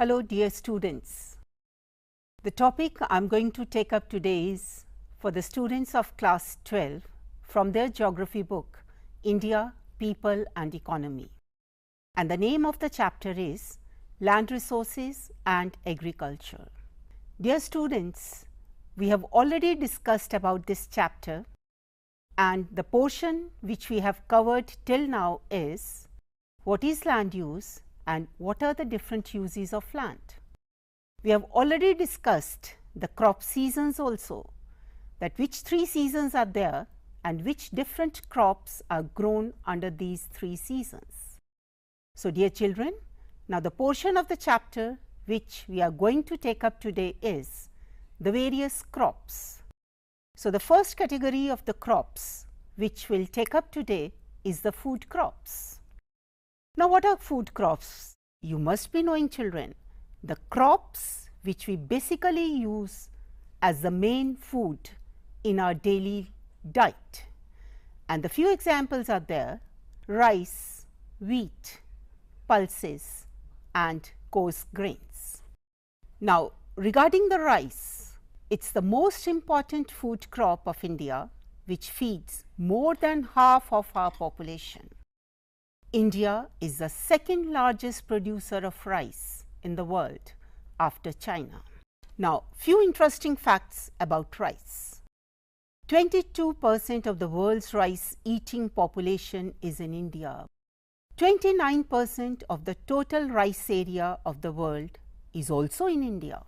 Hello dear students. The topic I am going to take up today is for the students of class 12 from their geography book, India, People and Economy. And the name of the chapter is Land Resources and Agriculture. Dear students, we have already discussed about this chapter, and the portion which we have covered till now is what is land use and what are the different uses of land. We have already discussed the crop seasons also, that which 3 seasons are there and which different crops are grown under these 3 seasons. So, dear children, now the portion of the chapter which we are going to take up today is the various crops. So, the first category of the crops which we will take up today is the food crops. Now, what are food crops? You must be knowing, children, the crops which we basically use as the main food in our daily diet. And the few examples are there: rice, wheat, pulses and coarse grains. Now, regarding the rice, it is the most important food crop of India which feeds more than half of our population. India is the second largest producer of rice in the world after China. Now, few interesting facts about rice. 22% of the world's rice eating population is in India. 29% of the total rice area of the world is also in India.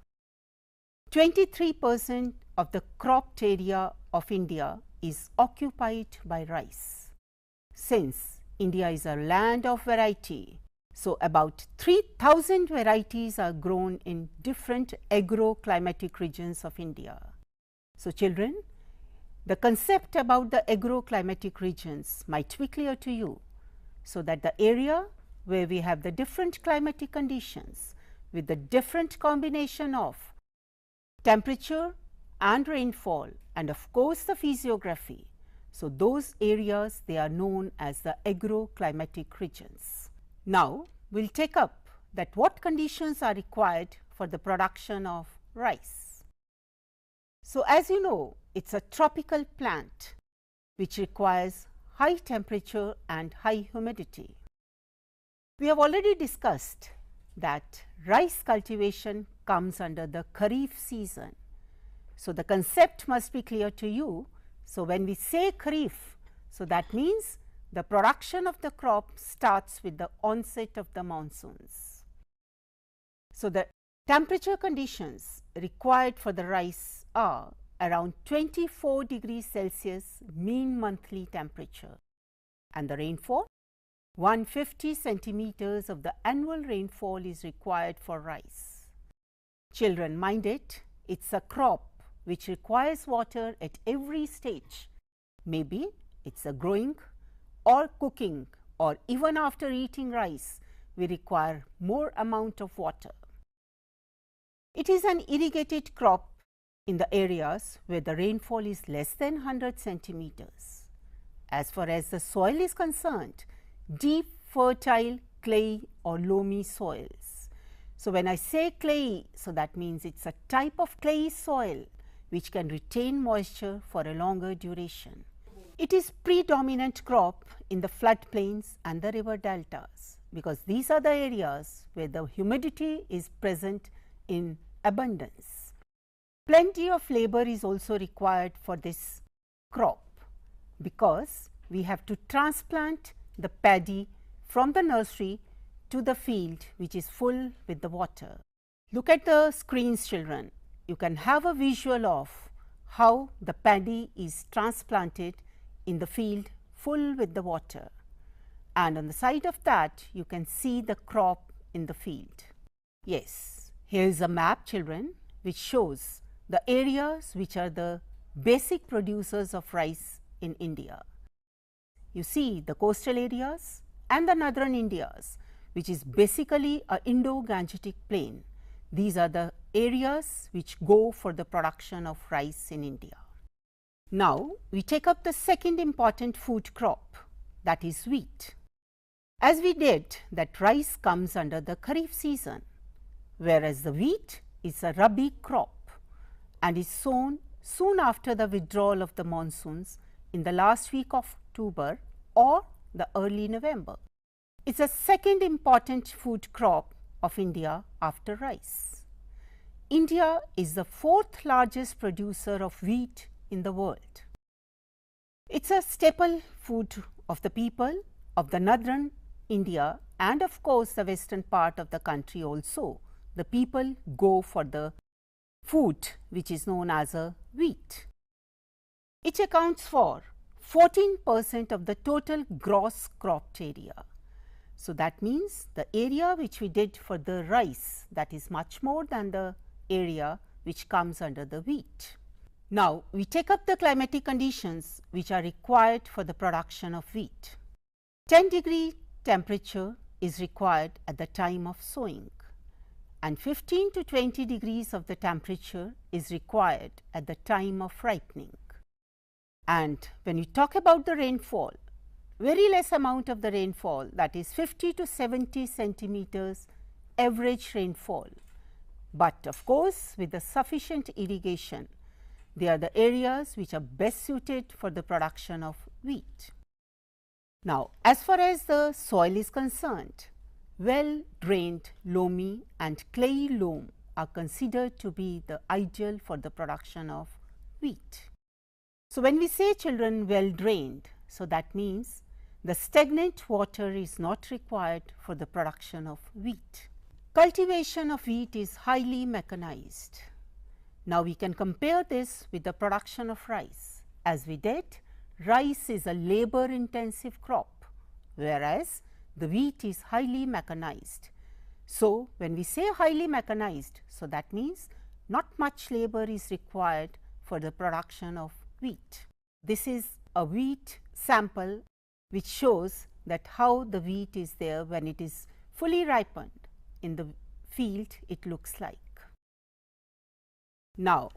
23% of the cropped area of India is occupied by rice. Since India is a land of variety, so about 3,000 varieties are grown in different agroclimatic regions of India. So, children, the concept about the agroclimatic regions might be clear to you. So, that the area where we have the different climatic conditions with the different combination of temperature and rainfall and of course, the physiography. So, those areas, they are known as the agroclimatic regions. Now, we will take up that what conditions are required for the production of rice. So, as you know, it is a tropical plant which requires high temperature and high humidity. We have already discussed that rice cultivation comes under the Kharif season. So, the concept must be clear to you. So, when we say Kharif, so that means the production of the crop starts with the onset of the monsoons. So, the temperature conditions required for the rice are around 24 degrees Celsius mean monthly temperature, and the rainfall 150 centimeters of the annual rainfall is required for rice. Children, mind it, it is a crop which requires water at every stage. Maybe it is a growing or cooking, or even after eating rice, we require more amount of water. It is an irrigated crop in the areas where the rainfall is less than 100 centimeters. As far as the soil is concerned, deep, fertile, clay or loamy soils. So, when I say clay, so that means it is a type of clay soil which can retain moisture for a longer duration. It is predominant crop in the floodplains and the river deltas, because these are the areas where the humidity is present in abundance. Plenty of labor is also required for this crop, because we have to transplant the paddy from the nursery to the field which is full with the water. Look at the screens, children. You can have a visual of how the paddy is transplanted in the field full with the water, and on the side of that you can see the crop in the field. Yes, here is a map, children, which shows the areas which are the basic producers of rice in India. You see the coastal areas and the northern Indias, which is basically a Indo-Gangetic plain. These are the areas which go for the production of rice in India. Now, we take up the second important food crop, that is wheat. As we did that rice comes under the Kharif season, whereas the wheat is a rabi crop and is sown soon after the withdrawal of the monsoons in the last week of October or the early November. It is the second important food crop of India after rice. India is the fourth largest producer of wheat in the world. It is a staple food of the people of the northern India and of course, the western part of the country also. The people go for the food which is known as a wheat. It accounts for 14% of the total gross cropped area. So, that means the area which we did for the rice, that is much more than the area which comes under the wheat. Now, we take up the climatic conditions which are required for the production of wheat. 10-degree temperature is required at the time of sowing and 15 to 20 degrees of the temperature is required at the time of ripening. And when we talk about the rainfall, very less amount of the rainfall, that is 50 to 70 centimeters average rainfall. But of course, with the sufficient irrigation, they are the areas which are best suited for the production of wheat. Now, as far as the soil is concerned, well drained loamy and clayey loam are considered to be the ideal for the production of wheat. So, when we say children well drained, so that means the stagnant water is not required for the production of wheat. Cultivation of wheat is highly mechanized. Now, we can compare this with the production of rice. As we did, rice is a labor intensive crop, whereas the wheat is highly mechanized. So, when we say highly mechanized, so that means not much labor is required for the production of wheat. This is a wheat sample which shows that how the wheat is there when it is fully ripened in the field it looks like. Now,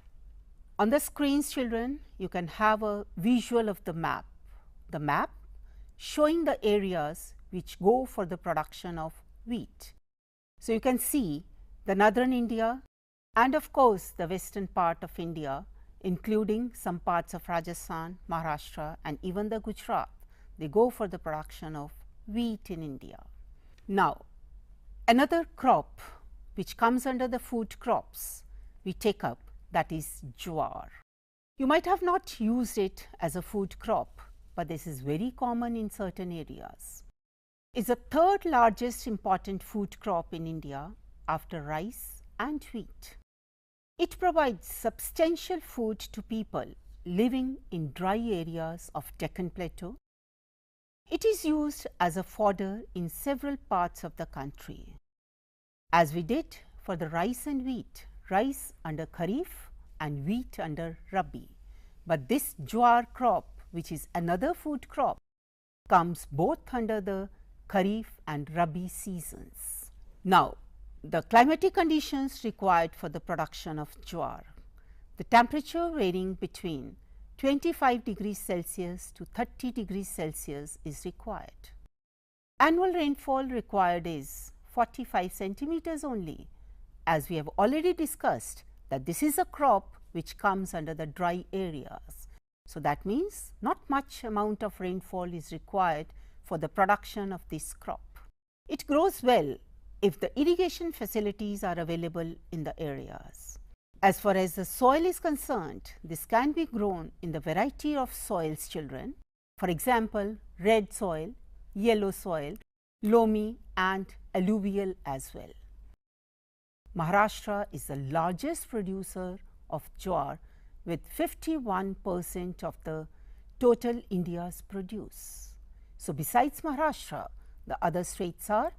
on the screens children, you can have a visual of the map showing the areas which go for the production of wheat. So, you can see the northern India and of course, the western part of India including some parts of Rajasthan, Maharashtra and even the Gujarat, they go for the production of wheat in India. Now, another crop which comes under the food crops we take up, that is jowar. You might have not used it as a food crop, but this is very common in certain areas. It is the third largest important food crop in India after rice and wheat. It provides substantial food to people living in dry areas of Deccan Plateau. It is used as a fodder in several parts of the country. As we did for the rice and wheat, rice under Kharif and wheat under Rabi. But this jowar crop, which is another food crop, comes both under the Kharif and Rabi seasons. Now, the climatic conditions required for the production of jowar. The temperature varying between 25 degrees Celsius to 30 degrees Celsius is required. Annual rainfall required is 45 centimeters only, as we have already discussed that this is a crop which comes under the dry areas. So, that means not much amount of rainfall is required for the production of this crop. It grows well if the irrigation facilities are available in the areas. As far as the soil is concerned, this can be grown in the variety of soils children. For example, red soil, yellow soil, loamy and alluvial as well. Maharashtra is the largest producer of jowar with 51% of the total India's produce. So, besides Maharashtra, the other states are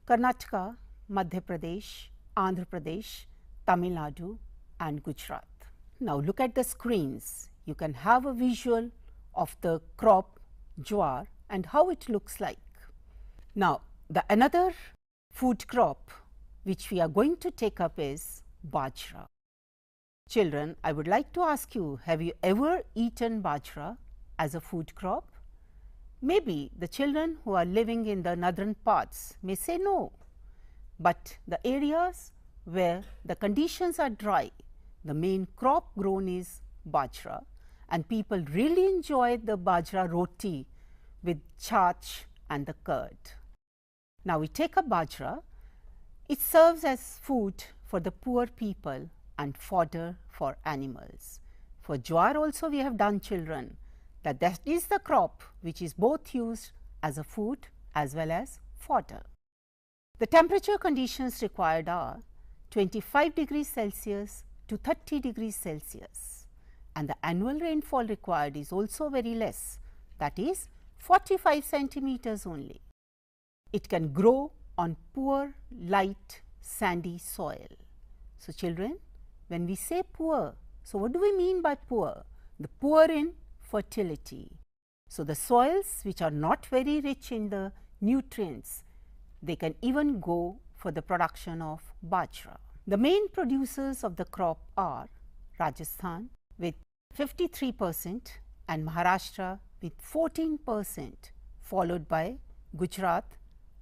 Karnataka, Madhya Pradesh, Andhra Pradesh, Tamil Nadu and Gujarat. Now, look at the screens. You can have a visual of the crop jowar and how it looks like. Now, the another food crop which we are going to take up is bajra. Children, I would like to ask you, have you ever eaten bajra as a food crop? Maybe the children who are living in the northern parts may say no, but the areas where the conditions are dry, the main crop grown is bajra, and people really enjoy the bajra roti with chach and the curd. Now, we take a bajra. It serves as food for the poor people and fodder for animals. For jowar also we have done, children, that is the crop which is both used as a food as well as fodder. The temperature conditions required are 25 degrees Celsius to 30 degrees Celsius, and the annual rainfall required is also very less, that is 45 centimeters only. It can grow on poor, light, sandy soil. So, children, when we say poor, so what do we mean by poor? The poor in fertility. So, the soils which are not very rich in the nutrients, they can even go for the production of bajra. The main producers of the crop are Rajasthan with 53% and Maharashtra with 14%, followed by Gujarat,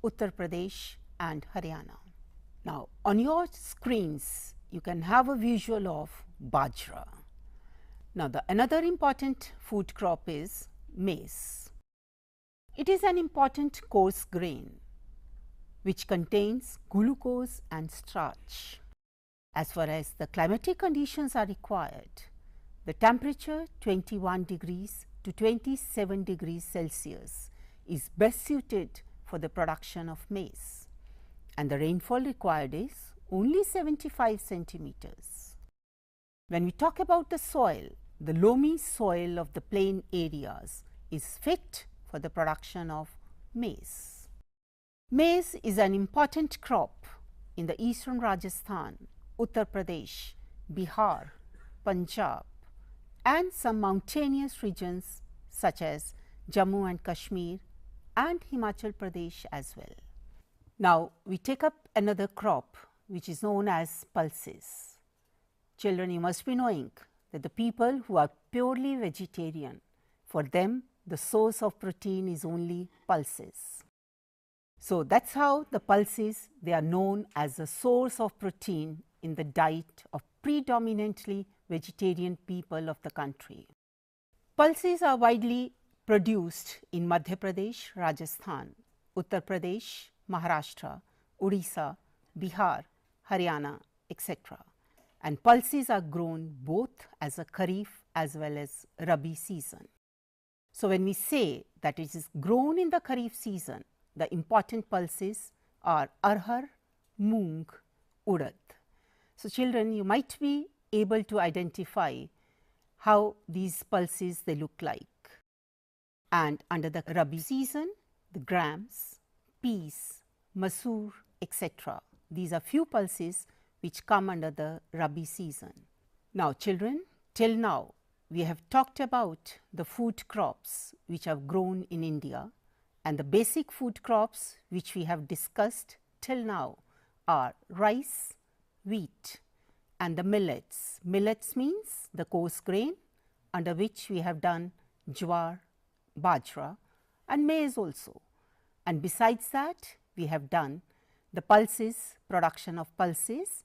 Uttar Pradesh and Haryana. Now, on your screens, you can have a visual of bajra. Now, the another important food crop is maize. It is an important coarse grain which contains glucose and starch. As far as the climatic conditions are required, the temperature 21 degrees to 27 degrees Celsius is best suited for the production of maize, and the rainfall required is only 75 centimeters. When we talk about the soil, the loamy soil of the plain areas is fit for the production of maize. Maize is an important crop in the eastern Rajasthan, Uttar Pradesh, Bihar, Punjab and some mountainous regions such as Jammu and Kashmir and Himachal Pradesh as well. Now, we take up another crop which is known as pulses. Children, you must be knowing that the people who are purely vegetarian, for them the source of protein is only pulses. So, that is how the pulses, they are known as a source of protein in the diet of predominantly vegetarian people of the country. Pulses are widely produced in Madhya Pradesh, Rajasthan, Uttar Pradesh, Maharashtra, Odisha, Bihar, Haryana, etc. And pulses are grown both as a kharif as well as rabi season. So, when we say that it is grown in the kharif season, the important pulses are arhar, moong, urad. So, children, you might be able to identify how these pulses they look like. And under the rabi season, the grams, peas, masoor, etc. These are few pulses which come under the rabi season. Now, children, till now we have talked about the food crops which have grown in India, and the basic food crops which we have discussed till now are rice, wheat and the millets. Millets means the coarse grain, under which we have done jowar, bajra and maize also. And besides that, we have done the pulses, production of pulses,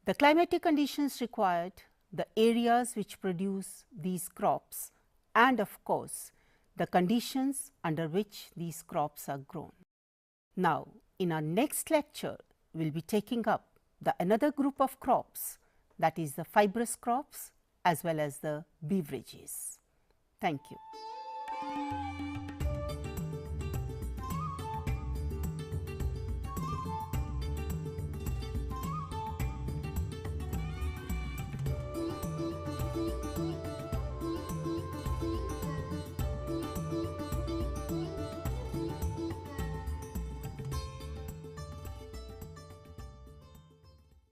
the climatic conditions required, the areas which produce these crops, and of course, the conditions under which these crops are grown. Now, in our next lecture, we will be taking up the another group of crops, that is the fibrous crops as well as the beverages. Thank you.